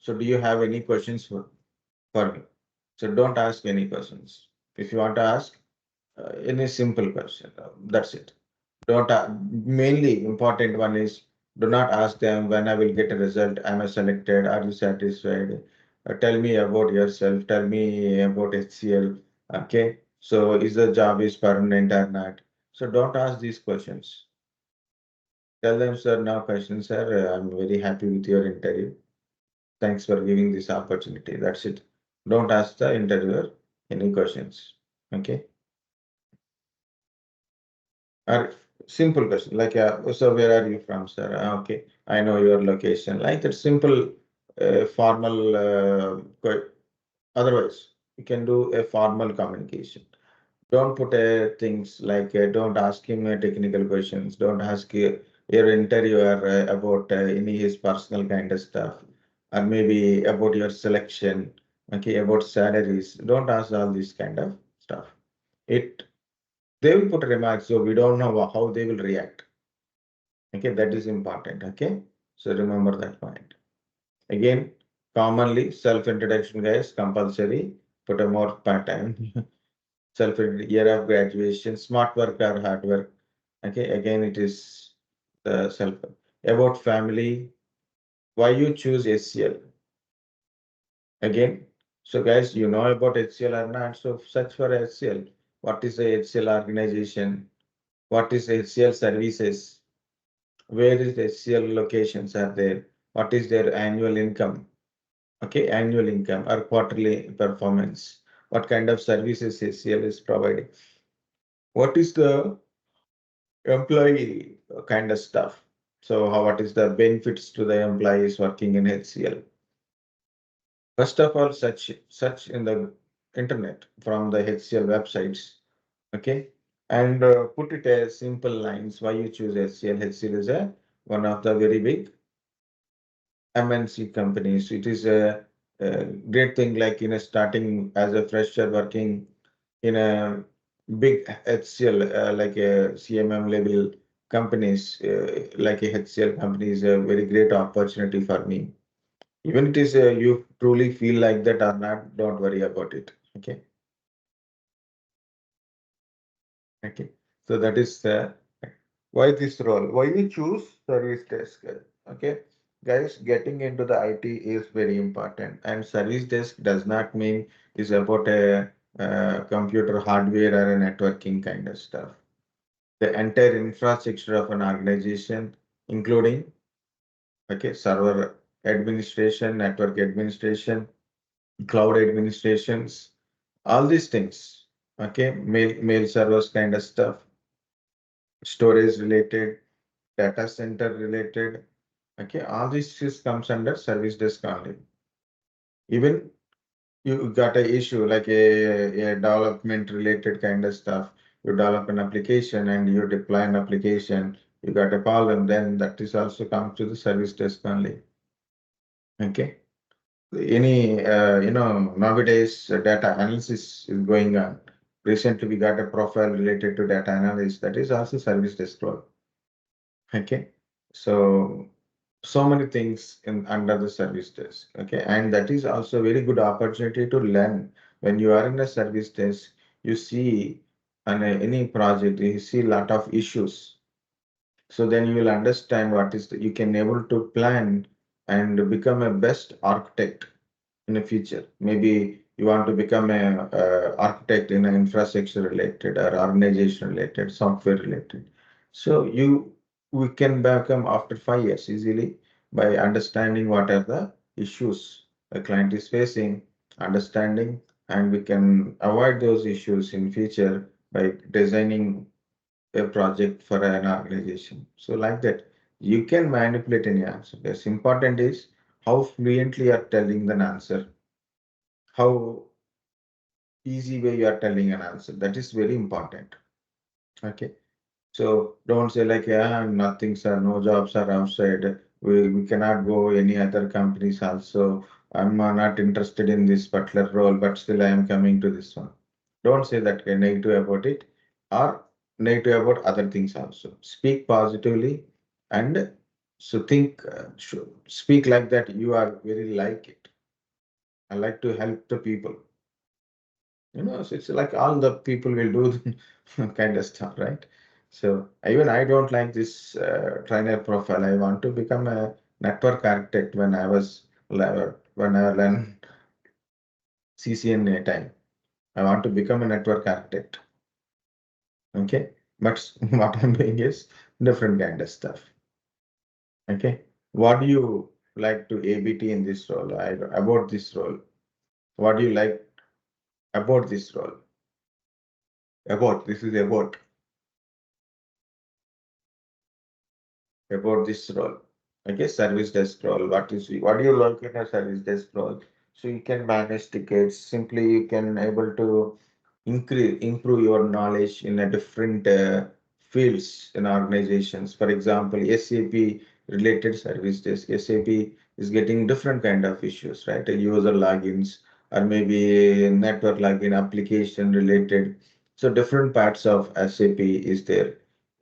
So do you have any questions for me? So don't ask any questions. If you want to ask any simple question, that's it. Don't mainly important one is do not ask them when I will get a result. Am I selected? Are you satisfied? Tell me about yourself. Tell me about HCL. Okay. So is the job is permanent or not? So don't ask these questions. Tell them, sir, no questions, sir. I'm very happy with your interview. Thanks for giving this opportunity. That's it. Don't ask the interviewer any questions. Okay. Or simple question like, so where are you from, sir? Okay, I know your location. Like that simple, formal. Otherwise, you can do a formal communication. Don't put things like don't ask him technical questions. Don't ask your interviewer about any his personal kind of stuff, or maybe about your selection. Okay, about salaries. Don't ask all this kind of stuff. It they will put remarks, so we don't know how they will react. Okay, that is important. Okay, so remember that point. Again, commonly self-introduction, guys, compulsory. Put a more part-time. Self year of graduation, smart work or hard work. Okay, again, it is the self about family. Why you choose HCL? Again, so guys, you know about HCL or not? So search for HCL. What is the HCL organization? What is HCL services? Where is the HCL locations are there? What is their annual income? Okay, annual income or quarterly performance. What kind of services HCL is providing? What is the employee kind of stuff? So what is the benefits to the employees working in HCL? First of all, search in the internet from the HCL websites. Okay, and put it as simple lines. Why you choose HCL? HCL is a one of the very big MNC companies. It is a great thing, like in a starting as a fresher working in a big HCL, like a CMM level companies, like a HCL company is a very great opportunity for me. Even it is you truly feel like that or not, don't worry about it. Okay. Okay. So that is why this role, why we choose service desk. Okay. Guys, getting into the IT is very important, and service desk does not mean is about a, computer hardware or a networking kind of stuff. The entire infrastructure of an organization, including okay, server administration, network administration, cloud administrations, all these things. Okay, mail servers kind of stuff, storage related, data center related. Okay, all this is comes under service desk only. Even you got a issue like a development related kind of stuff. You develop an application and you deploy an application. You got a problem, then that is also comes to the service desk only. Okay. Any nowadays data analysis is going on. Recently, we got a profile related to data analysis that is also service desk role. Okay. So many things in under the service desk. Okay, and that is also very good opportunity to learn. When you are in a service desk, you see on any project, you see a lot of issues. So then you will understand what is you can able to plan and become a best architect in the future. Maybe you want to become a, architect in an infrastructure related or organization related, software related. So we can become after 5 years easily by understanding what are the issues a client is facing, understanding, and we can avoid those issues in future by designing a project for an organization. So like that, you can manipulate any answer. Yes, important is how fluently you are telling the answer, how easy way you are telling an answer. That is very important. Okay. So don't say like, yeah, nothing, sir, no jobs are outside. We cannot go any other companies also. I'm not interested in this particular role, but still I am coming to this one. Don't say that negative about it or negative about other things also. Speak positively and So think, speak like that. You are very like it. I like to help the people. So it's like all the people will do kind of stuff, right? So even I don't like this trainer profile. I want to become a network architect when I learn CCNA time. I want to become a network architect. Okay, but what I'm doing is different kind of stuff. Okay, what do you like to ABT in this role? About this role. What do you like about this role? About this is about this role. Okay, service desk role. What do you like in a service desk role? So you can manage tickets. Simply, you can able to improve your knowledge in a different fields in organizations. For example, SAP related service desk. SAP is getting different kind of issues, right? User logins or maybe network login application related. So different parts of SAP is there.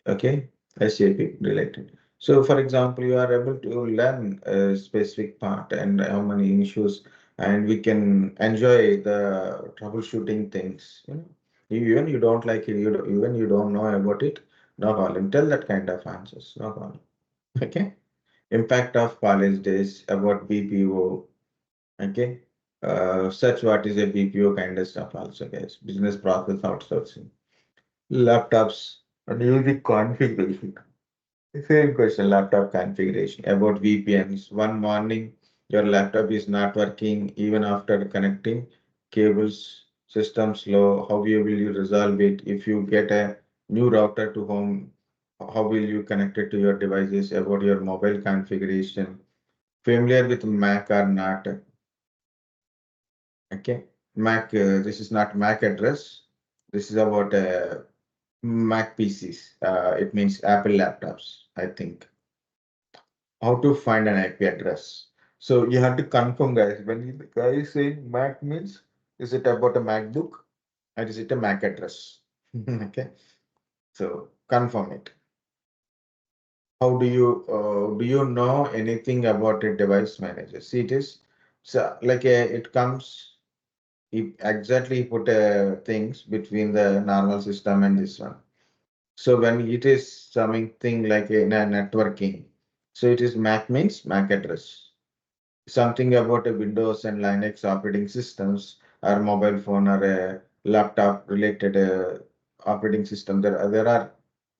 Okay, SAP related. So, for example, you are able to learn a specific part and how many issues, and we can enjoy the troubleshooting things. Even you don't like it, even you don't know about it, no problem. Tell that kind of answers, no problem. Okay. Impact of college days about BPO. Okay. Such what is a BPO kind of stuff also, guys. Business process outsourcing. Laptops and music configuration. Same question, laptop configuration about VPNs. One morning, your laptop is not working even after connecting cables, system slow. How will you resolve it? If you get a new router to home, how will you connect it to your devices? About your mobile configuration. Familiar with Mac or not? Okay, Mac. This is not Mac address. This is about Mac PCs. It means Apple laptops, I think. How to find an IP address. So you have to confirm, guys. When the guy is saying Mac means, is it about a MacBook or is it a Mac address? Okay. So confirm it. How do you know anything about a device manager? See, it is so like it comes. It exactly put things between the normal system and this one. So when it is something like in a networking, so it is Mac means Mac address. Something about a Windows and Linux operating systems or mobile phone or a laptop related operating system. There are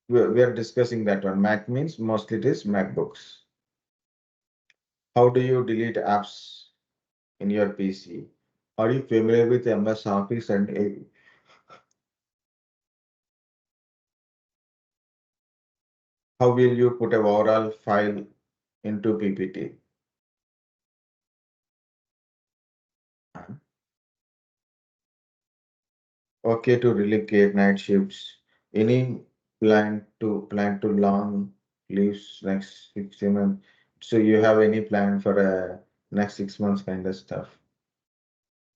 we are discussing that one. Mac means mostly it is MacBooks. How do you delete apps in your PC? Are you familiar with MS Office and how will you put a overall file into PPT? Okay to relocate night shifts. Any plan to long leaves next 6 months? So you have any plan for next 6 months kind of stuff?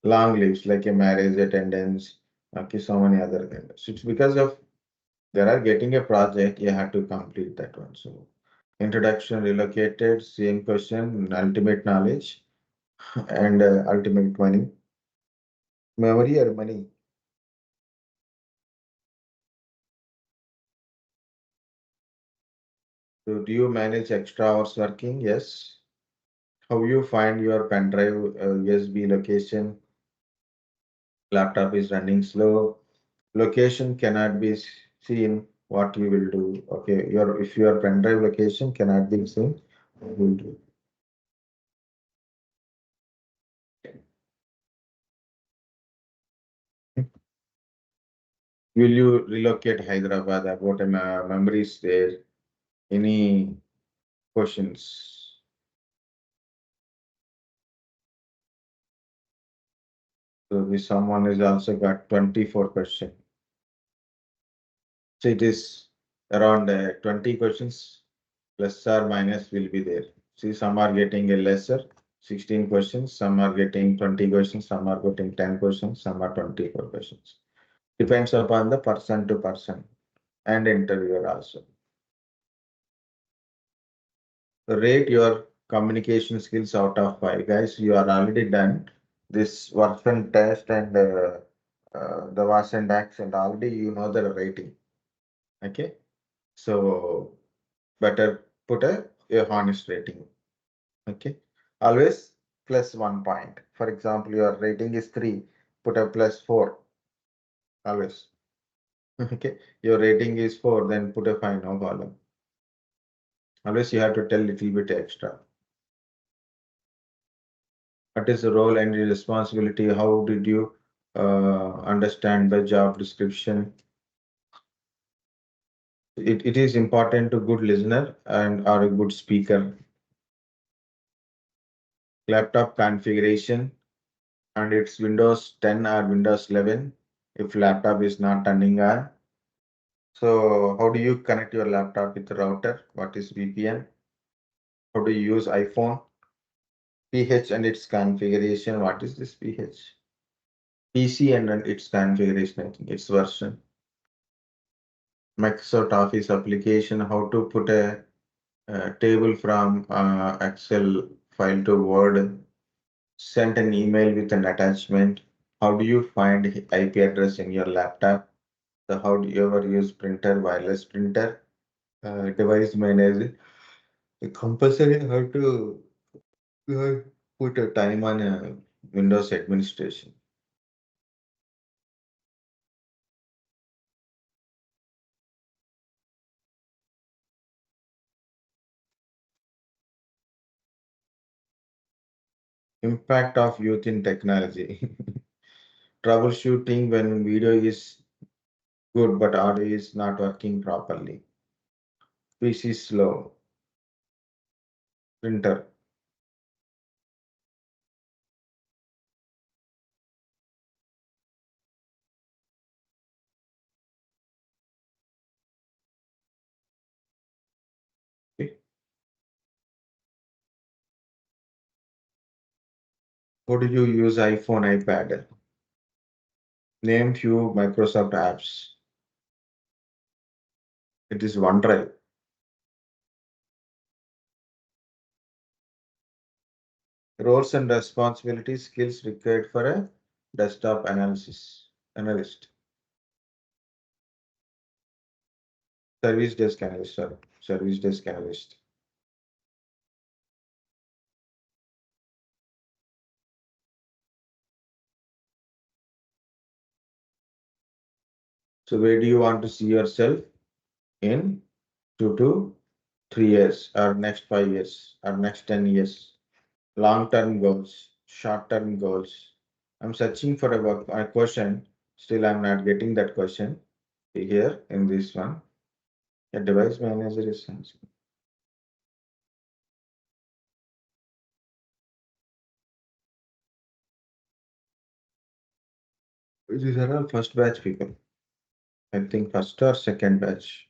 Long leaves like a marriage attendance, okay, so many other things. So it's because of there are getting a project, you have to complete that one. So introduction, relocated, same question, ultimate knowledge and ultimate money, memory or money. So do you manage extra hours working? Yes. How you find your pen drive USB location? Laptop is running slow. Location cannot be seen. What you will do? Okay, if your pen drive location cannot be seen, what will do? Will you relocate Hyderabad? About a memories there? Any questions? So this someone is also got 24 questions. So it is around 20 questions plus or minus will be there. See, some are getting a lesser 16 questions, some are getting 20 questions, some are getting 10 questions, some are 24 questions. Depends upon the person to person and interviewer also. Rate your communication skills out of 5. Guys, you are already done this version test and the was and acts, and already you know the rating. Okay, so better put a honest rating. Okay, always plus 1 point. For example, your rating is 3, put a plus 4. Always. Okay, your rating is 4, then put a 5, no problem. Always you have to tell little bit extra. What is the role and the responsibility? How did you understand the job description? It is important to good listener and or a good speaker. Laptop configuration, and it's Windows 10 or Windows 11 if laptop is not turning on. So how do you connect your laptop with the router? What is VPN? How do you use iPhone? PH and its configuration. What is this PH? PC and then its configuration, I think its version. Microsoft Office application, how to put a table from Excel file to Word, send an email with an attachment. How do you find IP address in your laptop? So how do you ever use printer, wireless printer, device manager? Compulsory how to uh, put a time on Windows administration. Impact of youth in technology. Troubleshooting when video is good but audio is not working properly. PC slow. Printer. Okay. How do you use iPhone, iPad? Name few Microsoft apps. It is OneDrive. Roles and responsibilities, skills required for a desktop analyst. Service desk analyst, sorry. Service desk analyst. So where do you want to see yourself in 2 to 3 years or next 5 years or next 10 years? Long-term goals, short-term goals. I'm searching for a question. Still, I'm not getting that question here in this one. A device manager is something. These are all first batch people. I think first or second batch.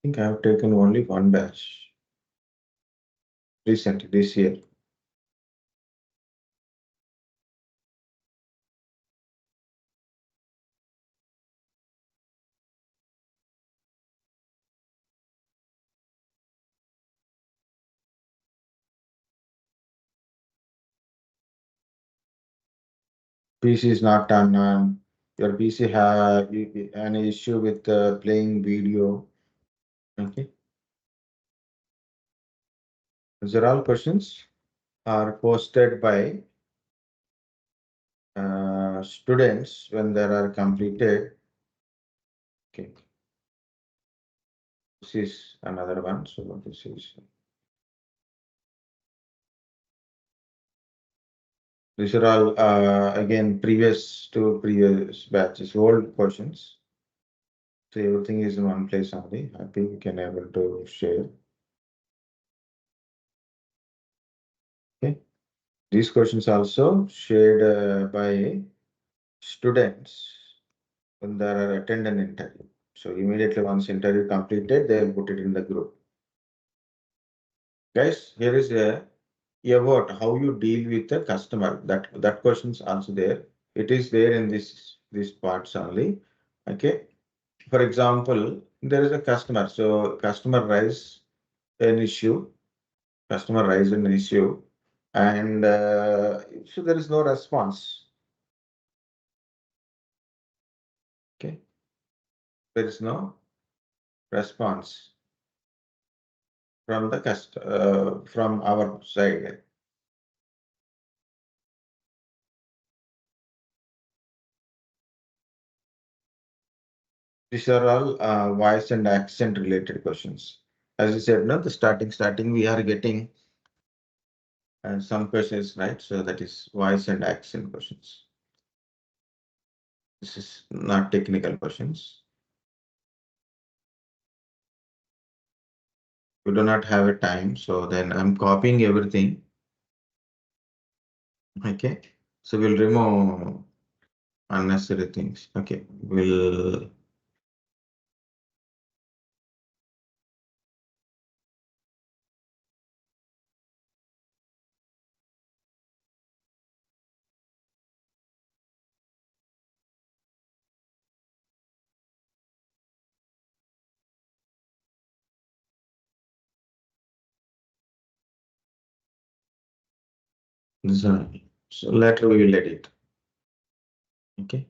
I think I have taken only one batch recently this year. PC is not on. Your PC have an issue with playing video. Okay, these are all questions are posted by students when they are completed. Okay, this is another one. So this is these are all again previous batches, old questions. So everything is in one place only. Happy we can able to share. Okay, these questions also shared by students when they are attend an interview. So immediately once interview completed, they will put it in the group. Guys, here is a about how you deal with the customer. That question is also there. It is there in this parts only. Okay. For example, there is a customer. So customer raise an issue, customer raise an issue, and so there is no response. Okay, there is no response from the from our side. These are all voice and accent related questions. As you said, no, the starting, we are getting some questions, right? So that is voice and accent questions. This is not technical questions. We do not have a time, so then I'm copying everything. Okay, so we'll remove unnecessary things. Okay, we'll this, so later we will edit. Okay.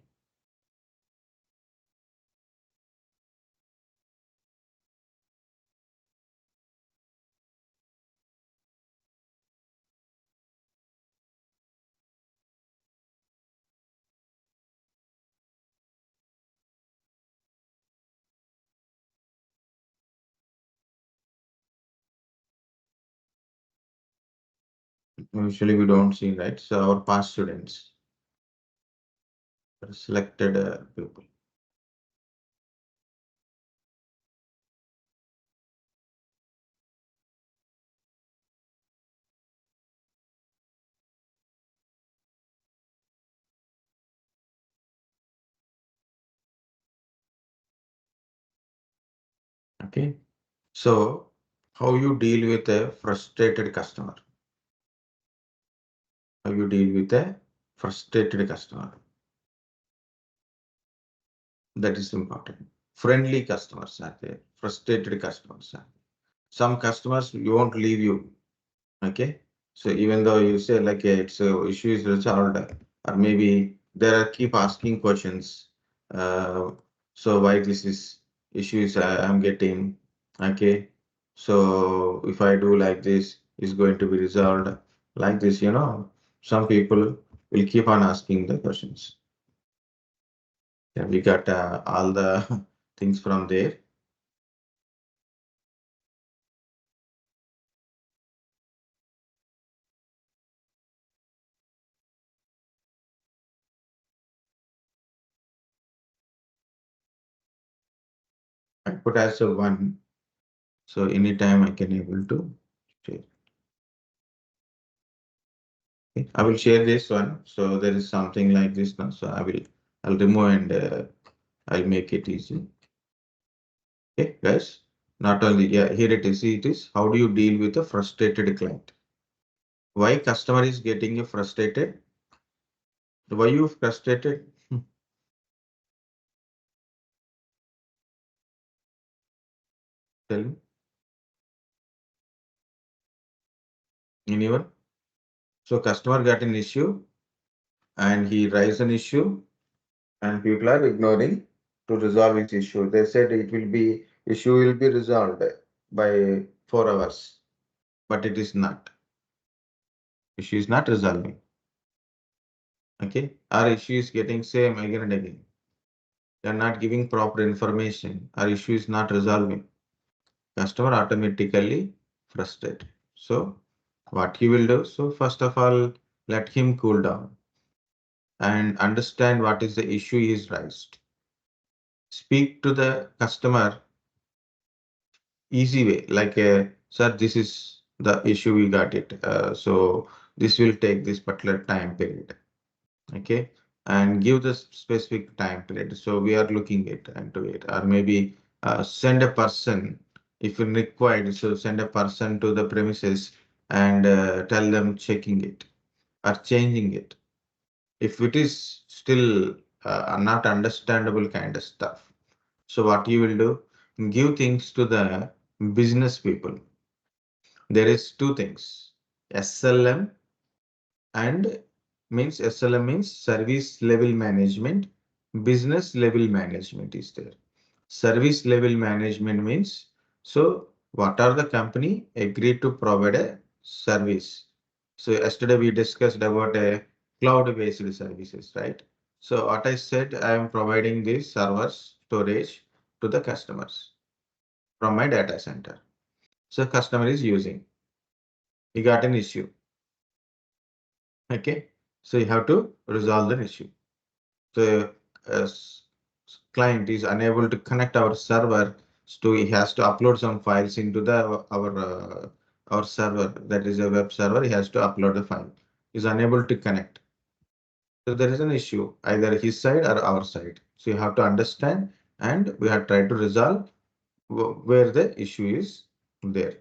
Usually we don't see, right? So our past students are selected people. Okay. So how you deal with a frustrated customer? How you deal with a frustrated customer? That is important. Friendly customers are there. Frustrated customers are there. Some customers you won't leave you. Okay. So even though you say like it's issue is resolved, or maybe there are keep asking questions. Uh, so why this is issues I'm getting? Okay. So if I do like this, is going to be resolved like this. Some people will keep on asking the questions. Yeah, we got all the things from there. I put as a one, so anytime I can able to share. Okay. I will share this one. So there is something like this now. So I'll remove and I'll make it easy. Okay, guys. Not only, yeah, here it is. See, it is. How do you deal with a frustrated client? Why customer is getting frustrated? Why you frustrated? Tell me. Anyone? So customer got an issue and he raised an issue and people are ignoring to resolve its issue. They said issue will be resolved by 4 hours, but it is not. Issue is not resolving. Okay, our issue is getting same again and again. They are not giving proper information. Our issue is not resolving. Customer automatically frustrated. So what he will do? So first of all, let him cool down and understand what is the issue he is raised. Speak to the customer easy way, like, sir, this is the issue, we got it. So this will take this particular time period. Okay, and give the specific time period. So we are looking it into it, or maybe send a person if required. So send a person to the premises and tell them checking it or changing it. If it is still not understandable kind of stuff, So what you will do, give things to the business people. There is two things, SLM and means SLM means service level management, business level management is there. Service level management means, so what are the company agreed to provide a service. So yesterday we discussed about a cloud-based services, right? So what I said, I am providing this servers storage to the customers from my data center. So customer is using, he got an issue. Okay. So you have to resolve the issue. The client is unable to connect our server, so he has to upload some files into the our server, that is a web server. He has to upload the file. Is unable to connect. So there is an issue, either his side or our side. So you have to understand, and we have tried to resolve where the issue is there.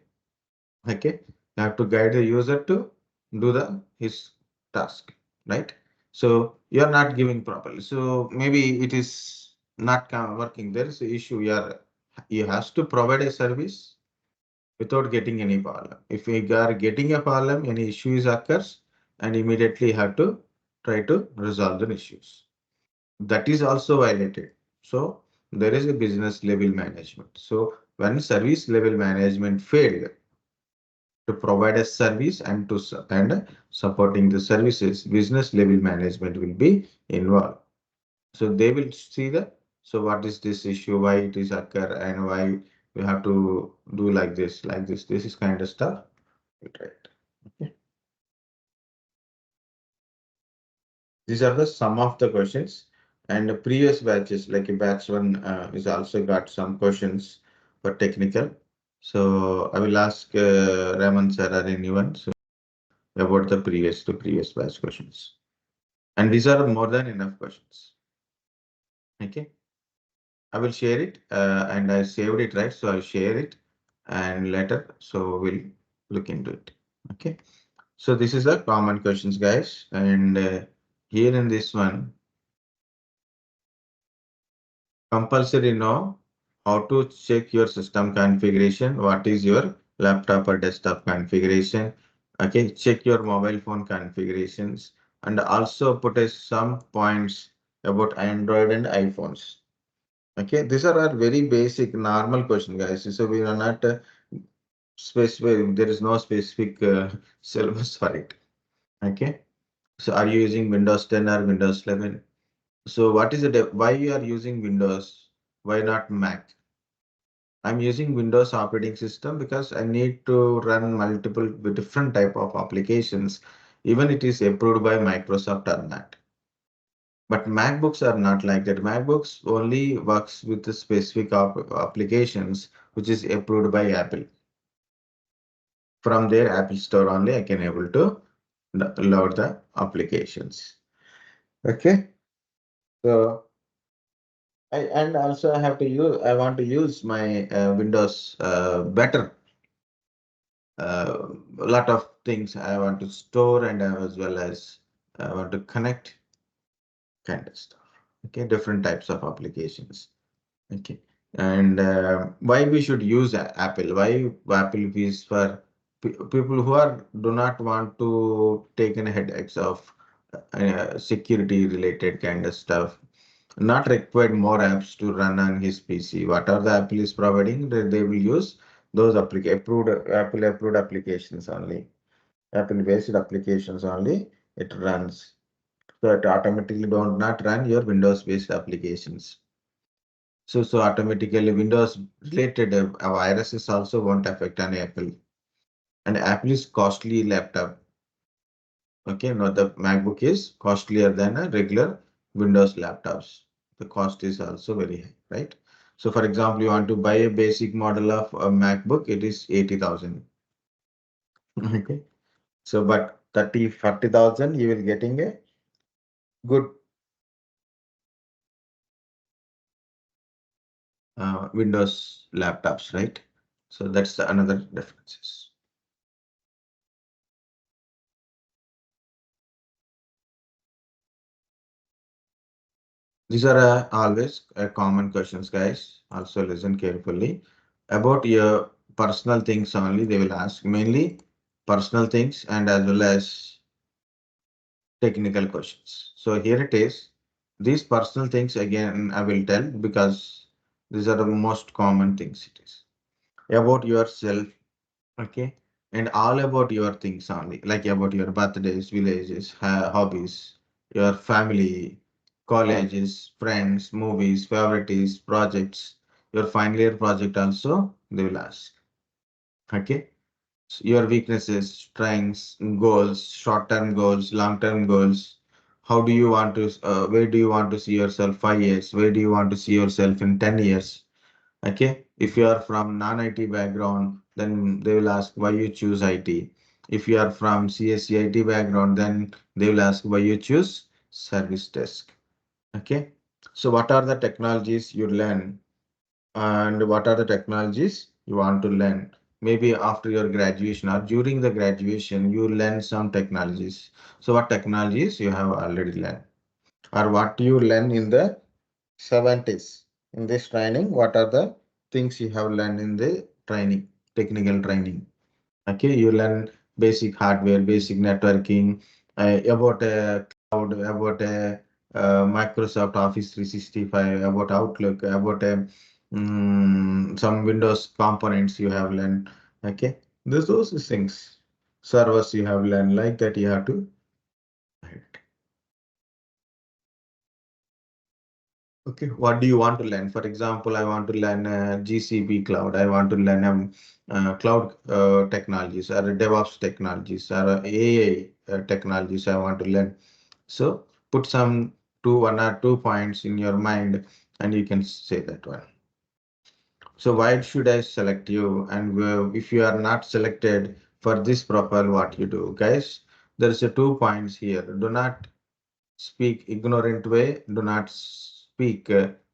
Okay, you have to guide the user to do the his task, right? So you are not giving properly. So maybe it is not working. There is an issue. You has to provide a service without getting any problem. If you are getting a problem, any issues occurs, and immediately have to try to resolve the issues. That is also violated. So there is a business level management. So when service level management failed to provide a service and and supporting the services, business level management will be involved. So they will see the, so what is this issue, why it is occur, and why we have to do like this, like this. This is kind of stuff. Right. Okay. These are the some of the questions, and the previous batches, like batch one, is also got some questions for technical. So I will ask Raman sir or anyone so about the previous batch questions. And these are more than enough questions. Okay. I will share it and I saved it, right? So I'll share it and later. So we'll look into it. Okay. So this is the common questions, guys. And here in this one, compulsory know how to check your system configuration. What is your laptop or desktop configuration? Okay. Check your mobile phone configurations and also put some points about Android and iPhones. Okay, these are our very basic normal question, guys. So we are not specific. There is no specific syllabus for it. Okay. So are you using Windows 10 or Windows 11? So what is the why you are using Windows? Why not Mac? I'm using Windows operating system because I need to run multiple different type of applications, even it is approved by Microsoft or not. But MacBooks are not like that. MacBooks only works with the specific applications which is approved by Apple. From their Apple Store only I can able to load the applications. Okay. So and also I have to use, I want to use my Windows better. A lot of things I want to store and as well as I want to connect kind of stuff. Okay, different types of applications. Okay. And why we should use Apple? Why Apple is for people who are do not want to take any headaches of security related kind of stuff. Not required more apps to run on his PC. Whatever the Apple is providing, they will use those approved Apple approved applications only. Apple based applications only it runs. So it automatically don't not run your Windows based applications. So automatically Windows related viruses also won't affect an Apple. And Apple is costly laptop. Okay, no, the MacBook is costlier than a regular Windows laptops. The cost is also very high, right? So for example, you want to buy a basic model of a MacBook, it is 80,000. Okay. So but 40,000 you will getting a good Windows laptops, right? So that's another differences. These are always common questions, guys. Also listen carefully. About your personal things only, they will ask mainly personal things and as well as technical questions. So here it is. These personal things again I will tell because these are the most common things it is. About yourself, okay? And all about your things only, like about your birthdays, villages, hobbies, your family, colleges, friends, movies, favorites, projects, your final year project also, they will ask. Okay? So your weaknesses, strengths, goals, short-term goals, long-term goals. How do you want to, where do you want to see yourself 5 years? Where do you want to see yourself in 10 years? Okay, if you are from non-IT background, then they will ask why you choose IT. If you are from CSE IT background, then they will ask why you choose service desk. Okay, so what are the technologies you learn and what are the technologies you want to learn? Maybe after your graduation or during the graduation, you learn some technologies. So what technologies you have already learned or what you learn in the 70s. In this training, what are the things you have learned in the training, technical training? Okay, you learn basic hardware, basic networking, about a cloud, about a Microsoft Office 365, about Outlook, about some Windows components you have learned. Okay, those things, servers you have learned like that you have to. Okay, what do you want to learn? For example, I want to learn GCP cloud. I want to learn cloud technologies or DevOps technologies or AI technologies. I want to learn. So put some one or two points in your mind, and you can say that one. So why should I select you? And if you are not selected for this profile, what you do, guys? There is a 2 points here. Do not speak ignorant way. Do not speak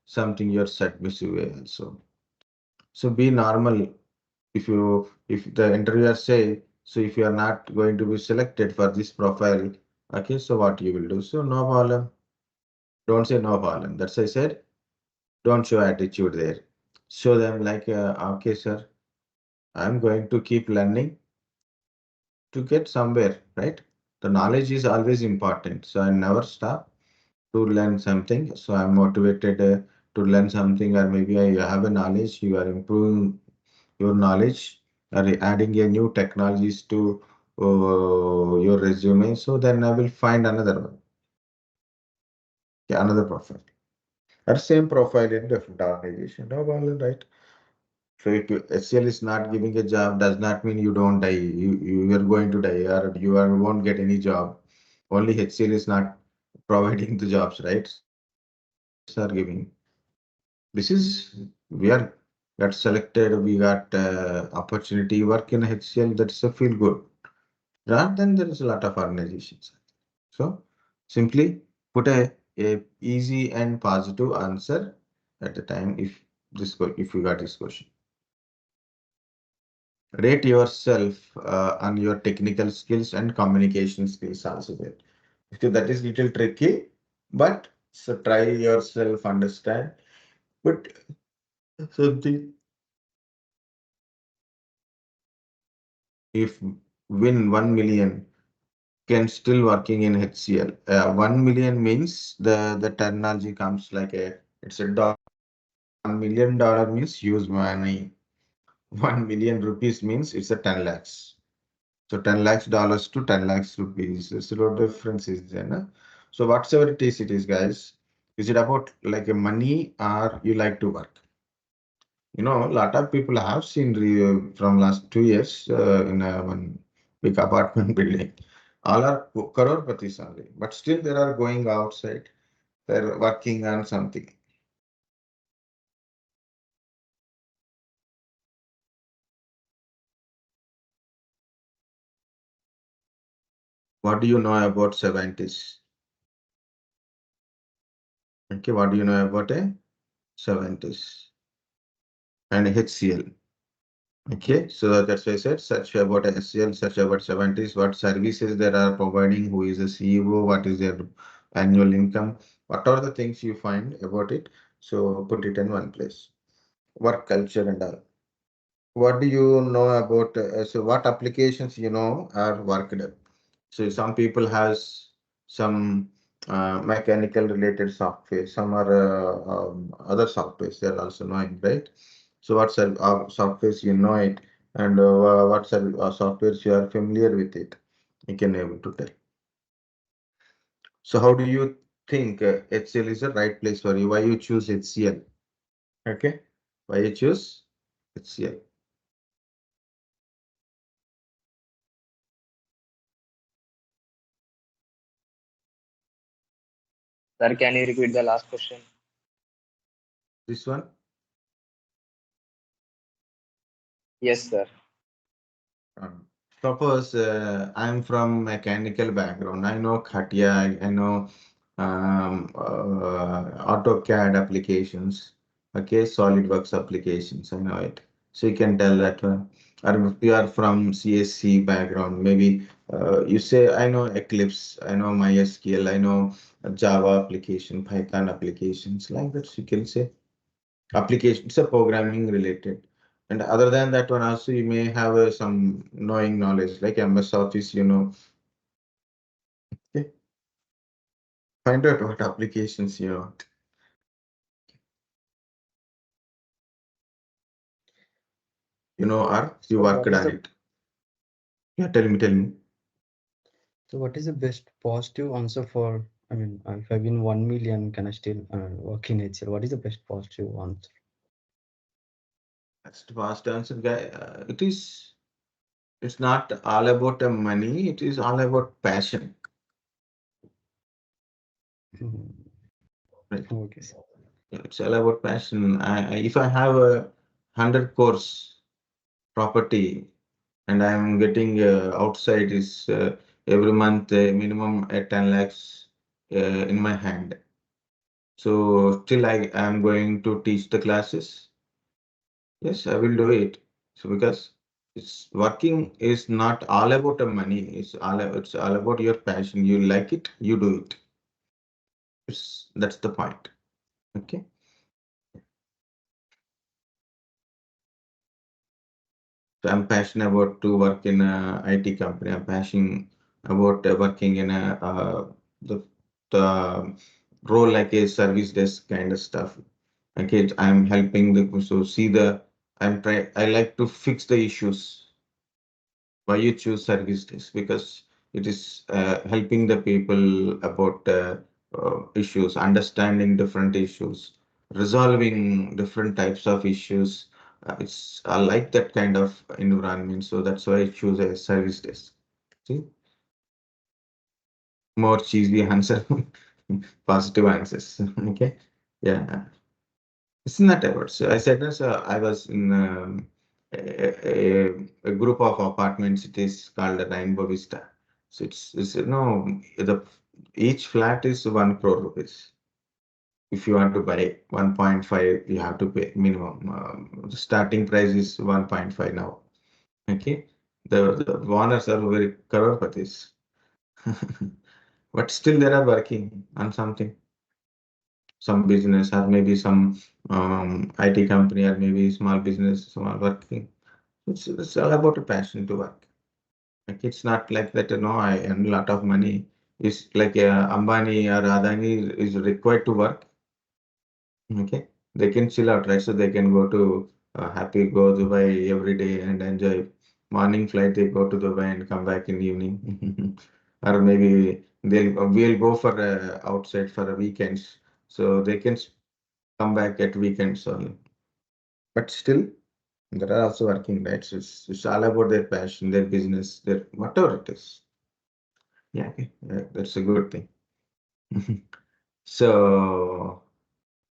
something you're submissive way also. So be normal. If the interviewer say, so if you are not going to be selected for this profile, okay, so what you will do? So no problem. Don't say no problem. That's I said. Don't show attitude there. Show them like, okay, sir, I'm going to keep learning to get somewhere, right? The knowledge is always important. So I never stop to learn something. So I'm motivated to learn something, or maybe I have a knowledge, you are improving your knowledge, or adding a new technologies to your resume. So then I will find another one, yeah, another profile. That same profile in different organization. No problem, right? So if HCL is not giving a job, does not mean you don't die. You are going to die, or won't get any job. Only HCL is not providing the jobs, right? So other organizations are giving. This is we are got selected, we got opportunity work in HCL. That's a feel good. Rather than there is a lot of organizations. So simply put a easy and positive answer at the time if you got this question. Rate yourself on your technical skills and communication skills also there. Okay, that is little tricky, but so try yourself understand. But something if win 1 million can still working in HCL. 1 million means the terminology comes like a it's a dollar. $1 million means huge money. 1 million rupees means it's a 10 lakhs. So 10 lakhs dollars to 10 lakhs rupees. There's a lot of difference is there. No? So whatsoever it is, guys. Is it about like a money or you like to work? A lot of people have seen from last 2 years in one big apartment building. All are crore-patis only, but still they are going outside. They're working on something. What do you know about Savatis? Okay, what do you know about a Savatis and HCL? Okay, so that's why I said search about HCL, search about Savatis, what services they are providing, who is the CEO, what is their annual income. What are the things you find about it? So put it in one place. Work culture and all. What do you know about, so what applications you know are worked? So some people has some mechanical related software, some are other softwares they're also knowing, right? So what softwares you know it, and what softwares you are familiar with it, you can able to tell. So how do you think HCL is the right place for you? Why you choose HCL? Okay, why you choose HCL? Sir, can you repeat the last question? This one. Yes, sir. Um, Suppose I'm from mechanical background. I know CATIA, I know AutoCAD applications, okay, SolidWorks applications, I know it. So you can tell that one. Or if you are from CSC background, maybe you say, I know Eclipse, I know MySQL, I know Java application, Python applications, like that you can say applications are programming related. And other than that one also you may have some knowing knowledge like MS Office, you know. Okay. Find out what applications you know. You know or you So worked what is on the it. Yeah, tell me. so what is the best positive answer for? I mean, if I win 1 million, can I still work in HCL? What is the best positive answer? That's the fast answer, guy. It's not all about the money, it is all about passion. Mhm. Right. Okay, sir. Yeah, it's all about passion. If I have a 100 crores property and I'm getting outside is every month minimum 10 lakhs in my hand. So still I am going to teach the classes. Yes, I will do it. So because it's working is not all about the money. It's all about your passion. You like it, you do it. That's the point. Okay. So I'm passionate about to work in a IT company. I'm passionate about working in a the role like a service desk kind of stuff. Okay, I'm helping the so see the I like to fix the issues. Why you choose service desk? Because it is helping the people about issues, understanding different issues, resolving different types of issues. I like that kind of environment, so that's why I choose a service desk. See, more cheesy answer, positive answers. Okay, yeah. It's not about. So I said this. I was in a group of apartments. It is called a Rainbow Vista. So it's no the each flat is 1 crore rupees. If you want to buy 1.5, you have to pay minimum. The starting price is 1.5 now. Okay, the owners are very crorepati's, but still they are working on something, some business or maybe some IT company or maybe small business, small working. It's all about a passion to work. Like it's not like that, I earn a lot of money. It's like Ambani or Adani is required to work. Okay. They can chill out, right? So they can go to happy go Dubai every day and enjoy. Morning flight, they go to Dubai and come back in evening. Or maybe we'll go for outside for a weekends. So they can come back at weekends only. But still, they are also working, right? So it's all about their passion, their business, their whatever it is. Yeah, okay. Yeah, that's a good thing. So,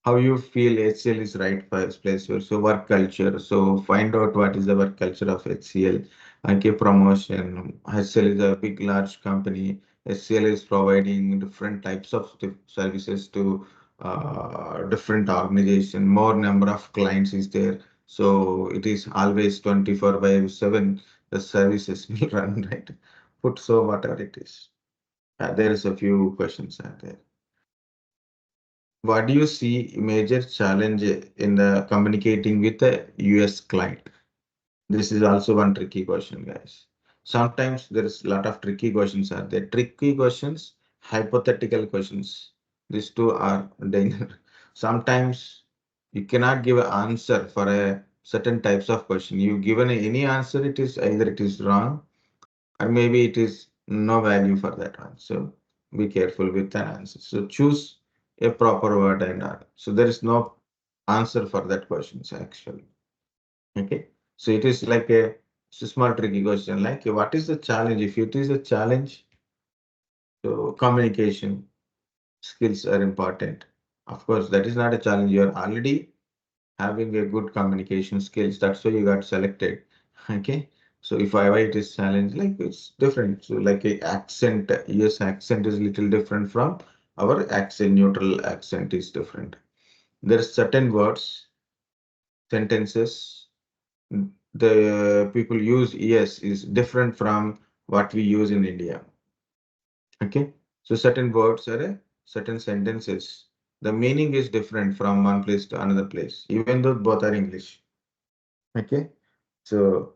how you feel HCL is right first place for so work culture. So find out what is the work culture of HCL. Okay, promotion. HCL is a big, large company. HCL is providing different types of services to different organization. More number of clients is there. So it is always 24 by 7. The services will run, right. Put so whatever it is. There is a few questions out there. what do you see major challenge in the communicating with the US client? This is also one tricky question, guys. Sometimes there is a lot of tricky questions are there. Tricky questions, hypothetical questions. These two are danger. Sometimes you cannot give an answer for a certain types of question. You given any answer, it is either it is wrong or maybe it is no value for that one. So be careful with an answer. So choose a proper word and so there is no answer for that questions actually. Okay. So it is like a small tricky question like what is the challenge? If it is a challenge, so communication skills are important. Of course, that is not a challenge. You are already having a good communication skills. That's why you got selected. Okay. So if I it is challenge, like it's different. So like a accent, yes, accent is little different from our accent, neutral accent is different. There are certain words, sentences, the people use yes is different from what we use in India. Okay. So certain words are certain sentences. The meaning is different from one place to another place, even though both are English. Okay. So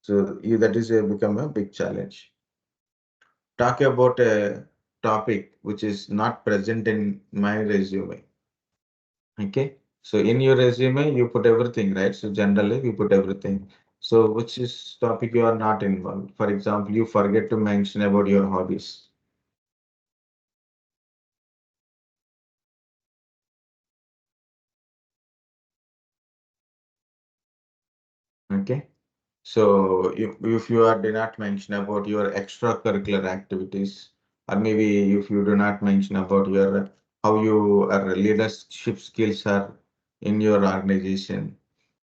that is become a big challenge. Talk about a topic which is not present in my resume. Okay. So in your resume, you put everything, right? So generally we put everything. So which is topic you are not involved. For example, you forget to mention about your hobbies. Okay. So if you are do not mention about your extracurricular activities, or maybe if you do not mention about your how your leadership skills are in your organization,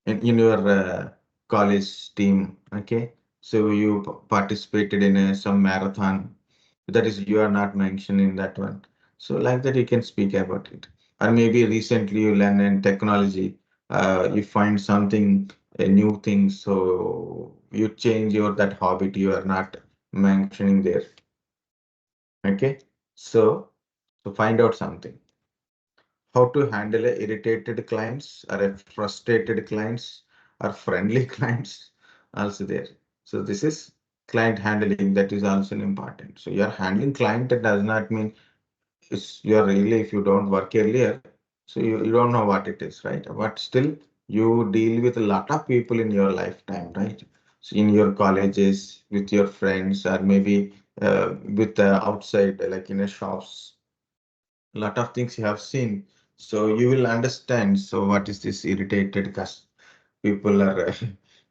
in your college team, okay? So you participated in some marathon, that is you are not mentioned in that one. So like that you can speak about it. Or maybe recently you learn in technology, you find something, a new thing, so you change your that hobby, you are not mentioning there. Okay. So find out something. How to handle a irritated clients or a frustrated clients or friendly clients also there. So this is client handling, that is also important. So you're handling client, that does not mean it's you're really if you don't work earlier, so you don't know what it is, right? But still you deal with a lot of people in your lifetime, right? So in your colleges, with your friends, or maybe with outside, like in a shops, a lot of things you have seen. So you will understand. So what is this irritated people are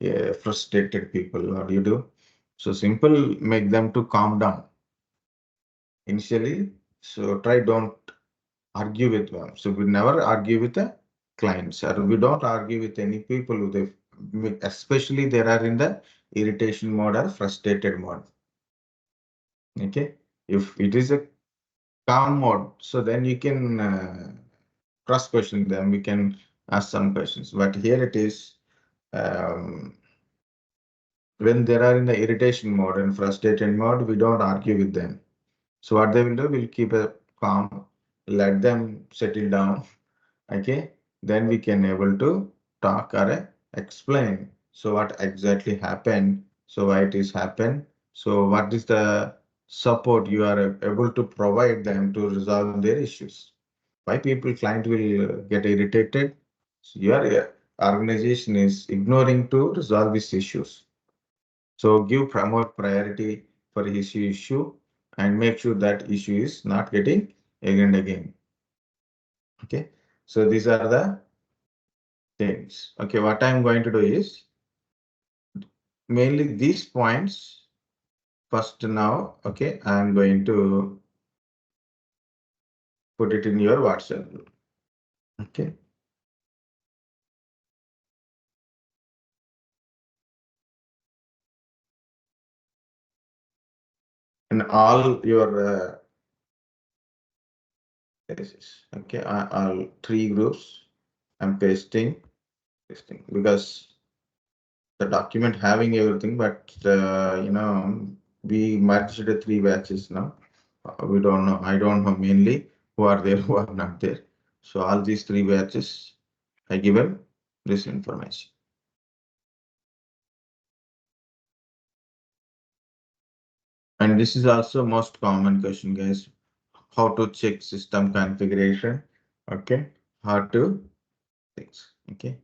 yeah, frustrated people? What do you do? So simple, make them to calm down initially. So try don't argue with them. So we never argue with the clients, or we don't argue with any people who they, especially they are in the irritation mode or frustrated mode. Okay, if it is a calm mode, so then you can cross question them. We can ask some questions, but here it is when they are in the irritation mode and frustrated mode, we don't argue with them. So what they will do, we'll keep a calm, let them settle down. Okay, then we can able to talk or explain. So what exactly happened? So why it is happened? So what is the support you are able to provide them to resolve their issues? Why people client will get irritated? So your organization is ignoring to resolve these issues. So give promote priority for issue and make sure that issue is not getting again and again. Okay. So these are the things. Okay, what I'm going to do is mainly these points first now. Okay, I'm going to put it in your WhatsApp group. Okay, and all your places. Okay, all three groups. I'm pasting because the document having everything, but we merged the three batches now. We don't know. I don't know mainly who are there, who are not there. So all these three batches, I given this information. And this is also most common question, guys. How to check system configuration? Okay, how to things. Okay,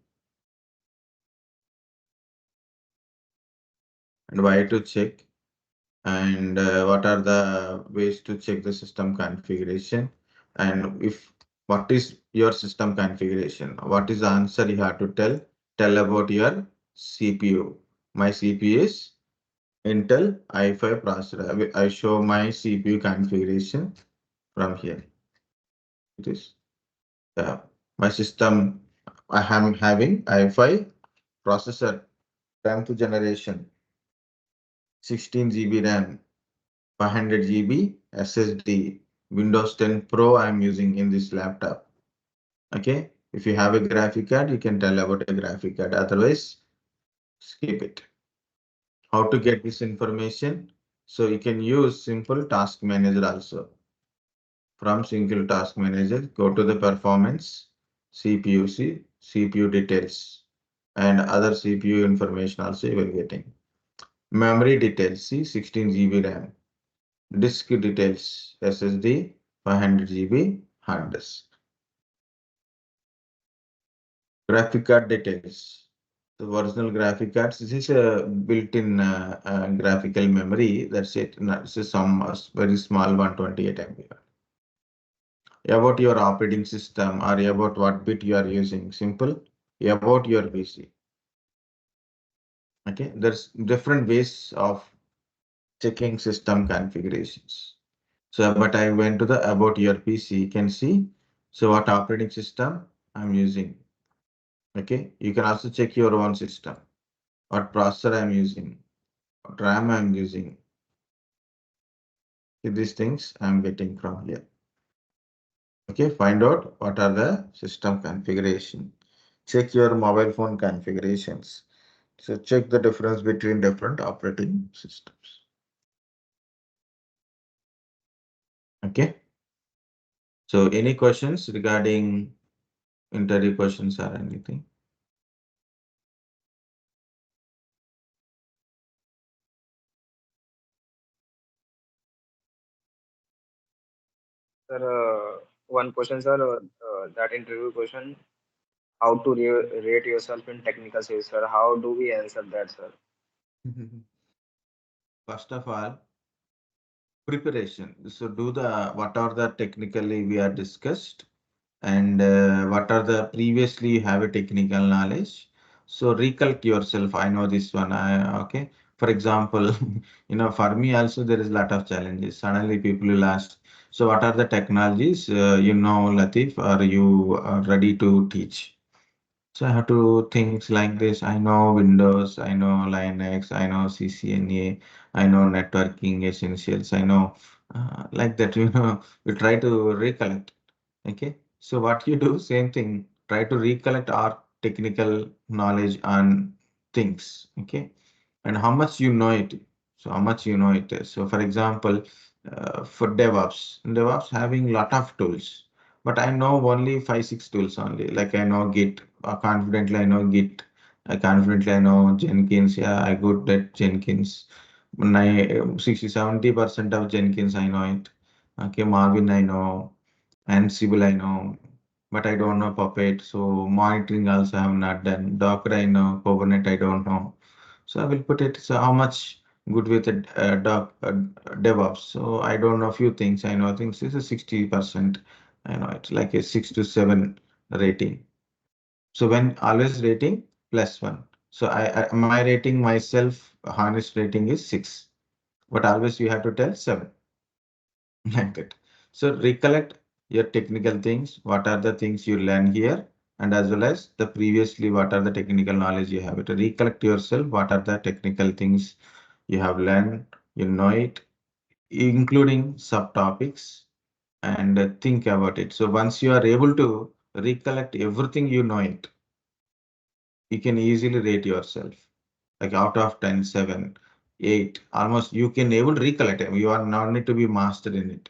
and why to check? And what are the ways to check the system configuration? And if what is your system configuration? What is the answer you have to tell? Tell about your CPU. My CPU is Intel i5 processor. I show my CPU configuration from here. It is my system. I am having i5 processor, 10th generation, 16 GB RAM, 500 GB SSD, Windows 10 Pro I'm using in this laptop. Okay, if you have a graphic card, you can tell about a graphic card. Otherwise, skip it. How to get this information? So you can use simple task manager also. From single task manager, go to the performance, CPU, see CPU details, and other CPU information also you will getting. Memory details, see 16 GB RAM. Disk details, SSD, 500 GB hard disk. Graphic card details. The original graphic cards, this is a built-in graphical memory. That's it. This is some very small 128 MB. About your operating system or about what bit you are using. Simple. About your PC. Okay, there's different ways of checking system configurations. So, but I went to the about your PC. You can see. So, what operating system I'm using. Okay, you can also check your own system. What processor I'm using. What RAM I'm using. These things I'm getting from here. Okay, find out what are the system configuration. Check your mobile phone configurations. So check the difference between different operating systems. Okay. So any questions regarding interview questions or anything? Sir, one question, sir. That interview question: how to rate yourself in technical sales, sir? How do we answer that, sir? First of all, preparation. So do the what are the technically we are discussed and what are the previously you have a technical knowledge. So recollect yourself. I know this one. Okay. For example, for me also there is a lot of challenges. Suddenly people will ask, so what are the technologies Latif, are you ready to teach? So I have to things like this. I know Windows, I know Linux, I know CCNA, I know networking essentials, I know like that, we try to recollect. Okay. So what you do, same thing, try to recollect our technical knowledge on things. Okay. And how much you know it. So how much you know it. So for example, for DevOps having lot of tools, but I know only 5, 6 tools only. Like I know Git, confidently I know Git, confidently I know Jenkins. Yeah, I good at Jenkins. 60, 70% of Jenkins I know it. Okay, Marvin I know, and civil I know, but I don't know Puppet. So monitoring also I have not done. Docker I know, Kubernetes I don't know. So I will put it. So how much good with a DevOps? So I don't know few things. I know things is a 60%. I know it's like a 6 to 7 rating. So when always rating +1. So my rating myself honest rating is 6. But always you have to tell 7 like that. So recollect your technical things. What are the things you learn here? And as well as the previously, what are the technical knowledge you have? To recollect yourself. What are the technical things you have learned? You know it, including subtopics, and think about it. So once you are able to recollect everything you know it, you can easily rate yourself. Like out of 10, 7, 8, almost you can able to recollect it. You are not need to be master in it.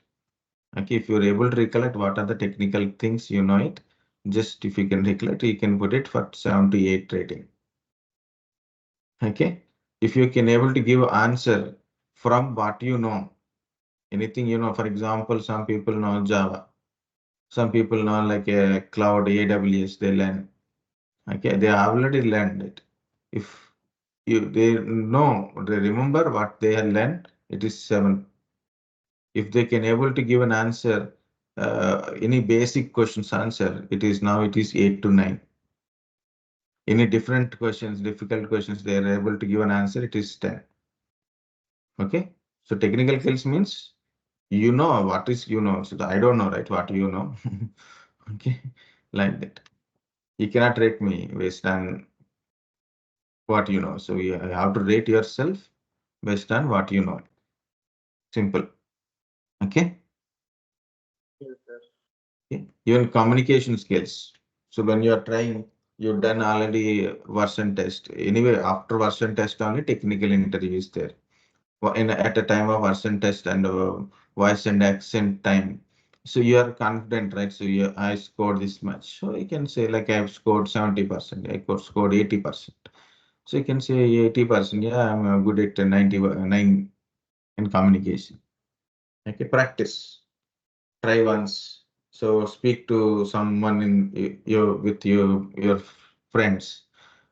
Okay, if you're able to recollect what are the technical things, you know it. Just if you can recollect, you can put it for 78 rating. Okay, if you can able to give answer from what you know, anything you know. For example, some people know Java, some people know like a cloud AWS. They learn. Okay, they already learned it. If they know, they remember what they have learned, it is 7. If they can able to give an answer, any basic questions answer, it is 8 to 9. Any different questions, difficult questions, they are able to give an answer, it is 10. Okay. So technical skills means you know what is you know. So I don't know, right? What you know. Okay. Like that. You cannot rate me based on what you know. So you have to rate yourself based on what you know. Simple. Okay. Yes, sir. Okay. Even communication skills. So when you are trying, you've done already version test. Anyway, after version test only technical interview is there. At a time of version test and voice and accent time. So you are confident, right? So I scored this much. So you can say like I've scored 70%. I could scored 80%. So you can say 80%. Yeah, I'm good at 99 in communication. Okay, practice. Try once. So speak to someone in your with your friends.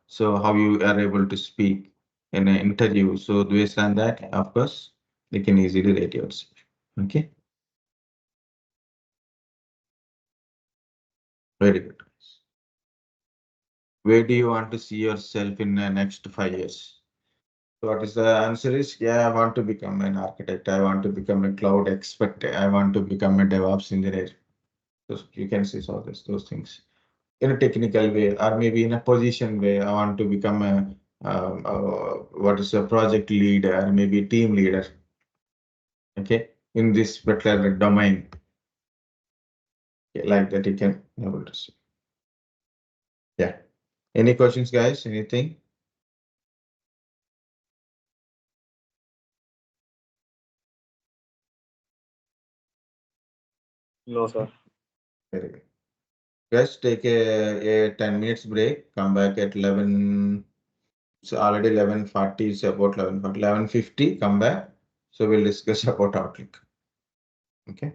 So how you are able to speak in an interview. So based on that, of course, they can easily rate yourself. Okay, very good. Where do you want to see yourself in the next 5 years? So what is the answer is, yeah, I want to become an architect. I want to become a cloud expert. I want to become a DevOps engineer. So you can see all those things in a technical way, or maybe in a position way. I want to become what is a project leader, or maybe team leader. Okay, in this particular domain, like that, you can able to see. Yeah. Any questions, guys? Anything? No, sir. Very good. Guys, take a 10 minutes break. Come back at 11. It's already 11:40. It's about 11:40. 11:50. Come back. So we'll discuss about Outlook. Okay.